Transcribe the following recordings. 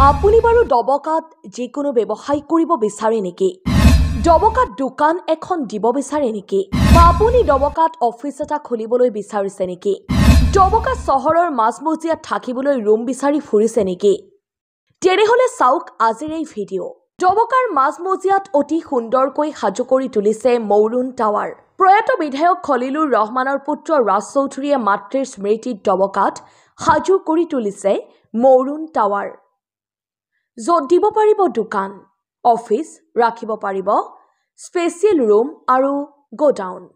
আপুনি বাৰু দবকাত যিকোনো ব্যৱসায় কৰিব বিচাৰে নেকি? দবকাত দোকান এখন দিব বিচাৰে নেকি? বা আপুনি দবকাত অফিচ এটা খুলিবলৈ বিচাৰিছে নেকি? দবকা চহৰৰ মাজমজিয়াত থাকিবলৈ ৰুম বিচাৰি ফুৰিছে নেকি? তেনেহলে চাওক আজিৰ এই ভিডিঅ'। দবকাৰ মাজমজিয়াত অতি সুন্দৰকৈ সাজু কৰি তুলিছে মৌৰুন টাৱাৰ। প্ৰয়াত বিধায়ক খলিলুৰ ৰহমানৰ পুত্ৰ ৰাজ চৌধুৰীয়ে মাতৃৰ স্মৃতিত দবকাত সাজু কৰি তুলিছে মৌৰুন টাৱাৰ। য'ত দিব পাৰিব দোকান, অফিচ, ৰাখিব পাৰিব স্পেচিয়েল ৰুম আৰু গোডাউন,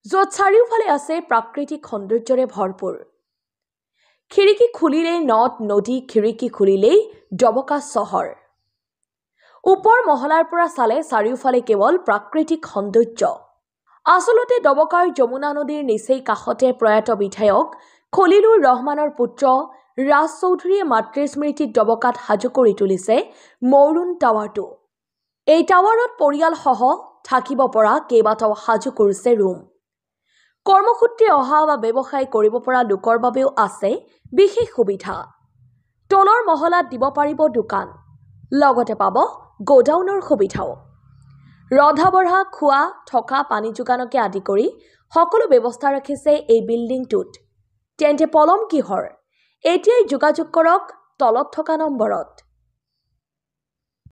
য'ত চাৰিওফালে আছে প্ৰাকৃতিক সৌন্দৰ্যৰে ভৰপূৰ। খিৰিকী খুলিলেই নদ নদী, খিৰিকী খুলিলেই দবকা চহৰ। ওপৰ মহলাৰ পৰা চালে চাৰিওফালে কেৱল প্ৰাকৃতিক সৌন্দৰ্য। আচলতে দবকাৰ যমুনা নদীৰ নিচেই কাষতে প্ৰয়াত বিধায়ক খলিলুৰ ৰহমানৰ পুত্ৰ ৰাজ চৌধুৰীয়ে মাতৃৰ স্মৃতিত দবকাত সাজু কৰি তুলিছে মৌৰুন টাৱাৰটো। এই টাৱাৰত পৰিয়ালসহ থাকিব পৰা কেইবাটাও সাজু কৰিছে ৰুম। কৰ্মসূত্ৰে অহা বা ব্যৱসায় কৰিব পৰা লোকৰ বাবেও আছে বিশেষ সুবিধা। তলৰ মহলাত দিব পাৰিব দোকান, লগতে পাব গোডাউনৰ সুবিধাও। ৰন্ধা-বঢ়া, খোৱা, থকা, পানী যোগানকে আদি কৰি সকলো ব্যৱস্থা ৰাখিছে এই বিল্ডিংটোত। তেন্তে পলম কিহৰ? এতিয়াই যোগাযোগ কৰক তলত থকা নম্বৰত।